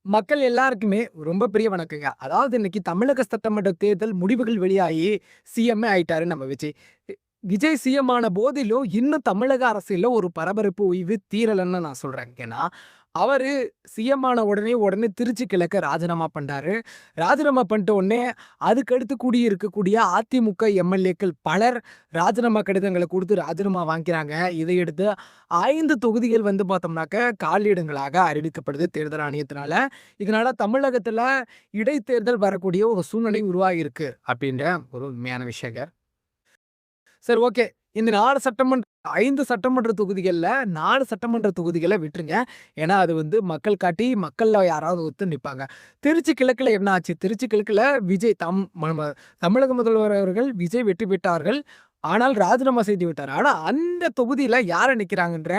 மக்கள் எல்லாருக்குமே ரொம்ப பெரிய வணக்கங்க. அதாவது இன்னைக்கு தமிழக சட்டமன்ற தேர்தல் முடிவுகள் வெளியாகி சிஎம்மே ஆயிட்டாரு நம்ம விஜய். விஜய் சிஎம் ஆன போதிலும், இன்னும் தமிழக அரசியல்ல ஒரு பரபரப்பு ஓய்வு தீரலன்னு நான் சொல்றேன். ஏன்னா, அவரு சிஎம் ஆன உடனே திருச்சி கிழக்க ராஜினாமா பண்றாரு. ராஜினாமா பண்ணிட்ட உடனே, அதுக்கு அடுத்து இருக்கக்கூடிய அதிமுக எம்எல்ஏக்கள் பலர் ராஜினாமா கடிதங்கள குடுத்து ராஜினாமா வாங்கிக்கிறாங்க. இதையடுத்து 5 தொகுதிகள் வந்து பார்த்தோம்னாக்க, காலியிடங்களாக அறிவிக்கப்படுது தேர்தல் ஆணையத்தினால. இதனால தமிழகத்தில இடைத்தேர்தல் வரக்கூடிய ஒரு சூழ்நிலை உருவாகியிருக்கு. அப்படின்ற ஒரு உண்மையான விஷயங்க. சரி, ஓகே. இந்த 5 சட்டமன்ற தொகுதிகள்ல 4 சட்டமன்ற தொகுதிகள விட்டுருங்க. ஏன்னா, அது வந்து மக்கள் காட்டி மக்கள்ல யாராவது ஒருத்தர் நிப்பாங்க. திருச்சி கிழக்குல என்ன ஆச்சு? திருச்சி கிழக்குல விஜய் தமிழக முதல்வர் அவர்கள் விஜய் வெற்றி பெற்றார்கள். ஆனால் ராஜினாமா செய்து விட்டார். ஆனா, அந்த தொகுதியில யார நிக்கிறாங்கன்ற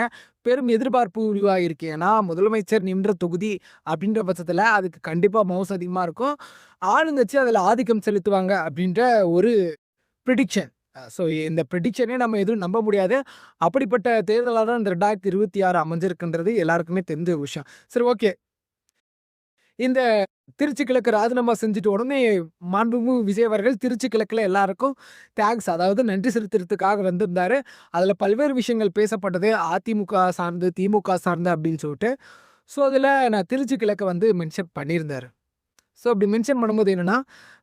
பெரும் எதிர்பார்ப்பு உருவாகியிருக்கு. ஏன்னா, முதலமைச்சர் நின்ற தொகுதி அப்படின்ற பட்சத்துல அதுக்கு கண்டிப்பா மவுசு அதிகமா இருக்கும். ஆளுங்கட்சி அதுல ஆதிக்கம் செலுத்துவாங்க அப்படின்ற ஒரு பிரிடிக்ஷன். ஸோ இந்த பிரிடிக்ஷனே நம்ம எதுவும் நம்ப முடியாது. அப்படிப்பட்ட தேர்தலா தான் இந்த 2026 அமைஞ்சிருக்குன்றது எல்லாருக்குமே தெரிஞ்ச விஷயம். சரி, ஓகே. இந்த திருச்சி கிழக்கு ராஜினாமா செஞ்சுட்டு உடனே மாண்புமிகு விஜய் அவர்கள் திருச்சி கிழக்குல எல்லாருக்கும் தேங்க்ஸ், அதாவது நன்றி செலுத்துறதுக்காக வந்திருந்தாரு. அதுல பல்வேறு விஷயங்கள் பேசப்பட்டது. அதிமுக சார்ந்து, திமுக சார்ந்து அப்படின்னு சொல்லிட்டு. ஸோ அதுல நான் திருச்சி கிழக்க வந்து மென்ஷன் பண்ணியிருந்தாரு. ஸோ அப்படி மென்ஷன் பண்ணும்போது என்னன்னா,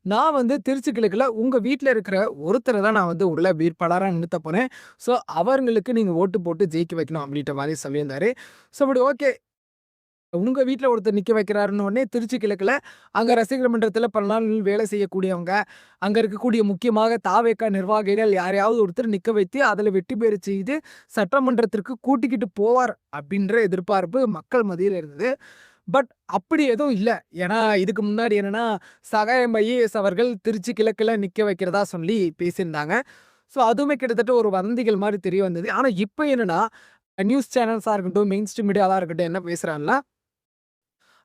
நான் வந்து திருச்சி கிழக்குல உங்க வீட்ல இருக்கிற ஒருத்தர தான் நான் வந்து உள்ள வேட்பாளரா நிறுத்த போறேன். ஸோ அவங்களுக்கு நீங்க ஓட்டு போட்டு ஜெயிக்க வைக்கணும் அப்படின்ற மாரி சொல்லியிருந்தாரு. ஸோ அப்படி ஓகே. உங்க வீட்ல ஒருத்தர் நிக்க வைக்கிறாருன்ன உடனே திருச்சி கிழக்குல அங்க ரசிகர் மன்றத்துல பல நாள் வேலை செய்யக்கூடியவங்க, அங்க இருக்கக்கூடிய முக்கியமாக தாவேகா நிர்வாகிகள் யாரையாவது ஒருத்தர் நிக்க வைத்து அதுல வெற்றி பெற செய்து சட்டமன்றத்திற்கு கூட்டிக்கிட்டு போவார் அப்படின்ற எதிர்பார்ப்பு மக்கள் மத்தியில இருந்தது. பட் அப்படி எதுவும் இல்ல. ஏன்னா, இதுக்கு முன்னாடி என்னன்னா, சகாயம் ஐஏஎஸ் அவர்கள் திருச்சி கிழக்குல நிக்க வைக்கிறதா சொல்லி பேசியிருந்தாங்க. ஸோ அதுவுமே கிட்டத்தட்ட ஒரு வதந்திகள் மாரி தெரிய வந்தது. ஆனா இப்ப என்னன்னா, நியூஸ் சேனல்ஸா இருக்கட்டும், மெயின் ஸ்ட்ரீம் மீடியாவா இருக்கட்டும் என்ன பேசுறாங்கன்னா,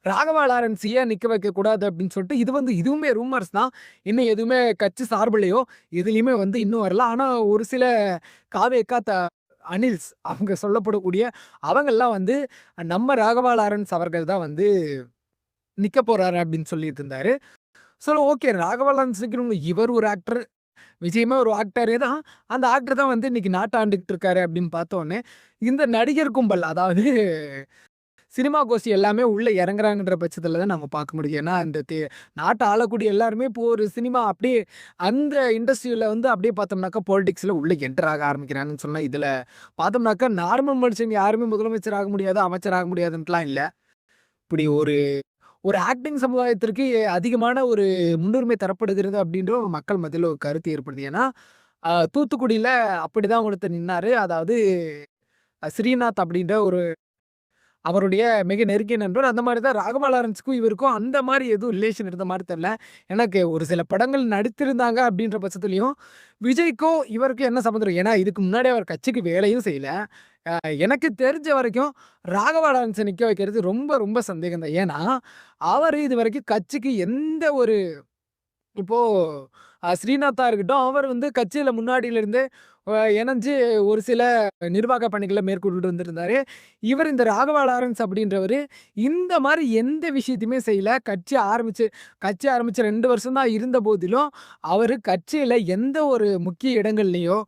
ராகவா லாரன்ஸ் ஏன் நிக்க வைக்கக்கூடாது அப்படின்னு சொல்லிட்டு இதுவுமே ரூமர்ஸ் தான். இன்னும் எதுவுமே கட்சி சார்புலயோ, எதுலயுமே வந்து இன்னும் வரல. ஆனா ஒரு சில காவேகா அனில்ஸ் அவங்க சொல்லப்படக்கூடிய அவங்கலாம் வந்து நம்ம ராகவா லாரன்ஸ் அவர்கள் தான் வந்து நிக்க போறாரு அப்படின்னு சொல்லிட்டு இருந்தாரு. சோ ஓகே, ராகவா லாரன்ஸ் நிக்கணும். இவர் ஒரு ஆக்டர், விஜயமே ஒரு ஆக்டரே தான். அந்த ஆக்டர் தான் வந்து இன்னைக்கு நாட்ட ஆண்டுகிட்டு இருக்காரு அப்படின்னு பார்த்தோனே, இந்த நடிகர் கும்பல் அதாவது சினிமா கோஷ்டி எல்லாமே உள்ள இறங்குறாங்கன்ற பட்சத்துல தான் நம்ம பார்க்க முடியும். ஏன்னா, அந்த நாட்ட ஆளக்கூடிய எல்லாருமே இப்போ ஒரு சினிமா அப்படியே அந்த இண்டஸ்ட்ரியில வந்து அப்படியே பார்த்தோம்னாக்கா பாலிடிக்ஸ்ல உள்ள என்டர் ஆக ஆரம்பிக்கிறாங்கன்னு சொன்னா, இதுல பார்த்தோம்னாக்கா நார்மல் மனுஷங்க யாருமே முதலமைச்சர் ஆக முடியாது, அமைச்சர் ஆக முடியாதுன்ட்டுலாம் இல்ல. இப்படி ஒரு ஒரு ஆக்டிங் சமுதாயத்திற்கு அதிகமான ஒரு முன்னுரிமை தரப்படுகிறது அப்படின்ற ஒரு மக்கள் மத்தியில ஒரு கருத்து ஏற்படுது. ஏன்னா, தூத்துக்குடியில அப்படிதான் ஒருத்தர் நின்னாரு. அதாவது ஸ்ரீநாத் அப்படின்ற ஒரு அவருடைய மிக நெருங்கிய நண்பர். அந்த மாரி தான் ராகவா லாரன்ஸ்க்கும் இவருக்கும் அந்த மாரி எதுவும் ரிலேஷன் இருந்த மாரி தெரியல. எனக்கு ஒரு சில படங்கள் நடித்திருந்தாங்க அப்படின்ற பட்சத்துலயும், விஜய்க்கும் இவருக்கும் என்ன சம்மந்தம்? ஏன்னா இதுக்கு முன்னாடி அவர் கட்சிக்கு வேலையும் செய்யல. அ எனக்கு தெரிஞ்ச வரைக்கும் ராகவா லாரன்ஸ நிக்க வைக்கிறது ரொம்ப ரொம்ப சந்தேகம் தான். ஏன்னா, அவரு இதுவரைக்கும் கட்சிக்கு எந்த ஒரு இப்போ ஸ்ரீநாத்தா இருக்கட்டும், அவர் வந்து கட்சியில முன்னாடில இருந்தே இணஞ்சு ஒரு சில நிர்வாக பணிகள மேற்கொண்டுட்டு வந்திருந்தாரு. இவர் இந்த ராகவா லாரன்ஸ் அப்படின்றவரு இந்த மாரி எந்த விஷயத்தையுமே செய்யல. கட்சி ஆரம்பிச்சு 2 வருஷம் தான் இருந்த போதிலும், அவரு கட்சியில எந்த ஒரு முக்கிய இடங்கள்லயோ,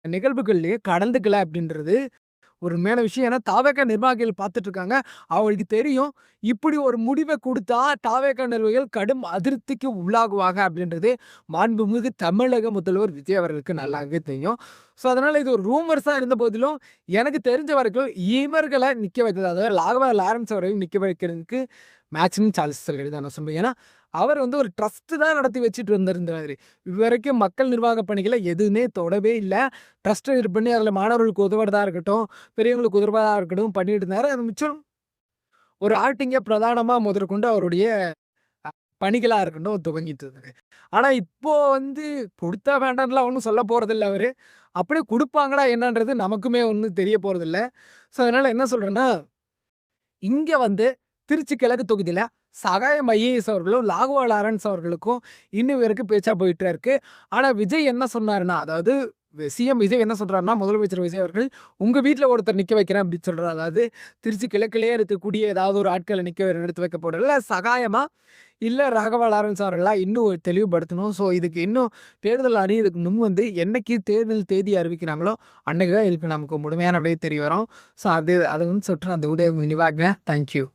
நிகழ்வுகள்லயோ கலந்துக்கல அப்படின்றது ஒரு உண்மையான விஷயம். ஏன்னா தாவேகா நிர்வாகிகள் பார்த்துட்டு இருக்காங்க. அவங்களுக்கு தெரியும். இப்படி ஒரு முடிவ குடுத்தா தாவேகா நிர்வாகிகள் கடும் அதிருப்திக்கு உள்ளாகுவாங்க அப்படின்றது மாண்புமிகு தமிழக முதல்வர் விஜய் அவர்களுக்கு நல்லாவே தெரியும். ஸோ அதனால இது ஒரு ரூமர்ஸா இருந்த போதிலும், எனக்கு தெரிஞ்ச வரைக்கும் இவர்கள நிக்க வைத்தது, அதாவது ராகவா லாரன்ஸ் அவர்களையும் நிக்க வைக்கிறதுக்கு மேக்ஸிமம் சான்சஸ் கிடையாது நான் சொல்லுவேன். ஏன்னா, அவர் வந்து ஒரு ட்ரஸ்ட் தான் நடத்தி வச்சுட்டு வந்திருந்தாரு. இதுவரைக்கும் மக்கள் நிர்வாக பணிகள எதுவுமே தொடவே இல்ல. ட்ரஸ்ட் இது பண்ணி அதில மாணவர்களுக்கு உதவுறதா இருக்கட்டும், பெரியவங்களுக்கு உதவுறதா இருக்கட்டும் பண்ணிட்டு இருந்தாரு. அது மிச்சம் ஒரு ஆக்டிங்க பிரதானமா முதற்கொண்டு அவருடைய பணிகளா இருக்கட்டும் துவங்கிட்டு இருந்தது. ஆனா இப்போ வந்து குடுத்தா வேண்டான்னுலாம் ஒண்ணும் சொல்ல போறதில்ல அவரு. அப்படியே குடுப்பாங்களா என்னன்றது நமக்குமே ஒண்ணும் தெரிய போறதில்ல. ஸோ அதனால என்ன சொல்றேன்னா, இங்க வந்து திருச்சி கிழக்கு தொகுதியில சகாயம் ஐஏஎஸ் அவர்களும், ராகவா லாரன்ஸ் அவர்களுக்கும் இன்னும் வரைக்கும் பேச்சா போயிட்டு இருக்கு. ஆனா விஜய் என்ன சொன்னாருன்னா, அதாவது சிஎம் விஜய் என்ன சொல்றாருன்னா, முதலமைச்சர் விஜய் அவர்கள், "உங்க வீட்ல ஒருத்தர் நிக்க வைக்கிறேன்" அப்படின்னு சொல்றாரு. அதாவது திருச்சி கிழக்கிலேயே இருக்கக்கூடிய ஏதாவது ஒரு ஆட்கள நிறுத்தி வைக்க போறதில்ல. சகாயமா, இல்ல ராகவா லாரன்ஸ் அவர்களா இன்னும் தெளிவுபடுத்தணும். ஸோ இதுக்கு இன்னும் தேர்தல் அறியறதுக்கு முன் வந்து என்னைக்கு தேர்தல் தேதி அறிவிக்கிறாங்களோ, அன்னைக்கு தான் இதுக்கு நமக்கு முழுமையான விடை தெரிய வரும். ஸோ அது அது வந்து சொல்லிட்டு அந்த உதவி நிவாங்க. Thank you.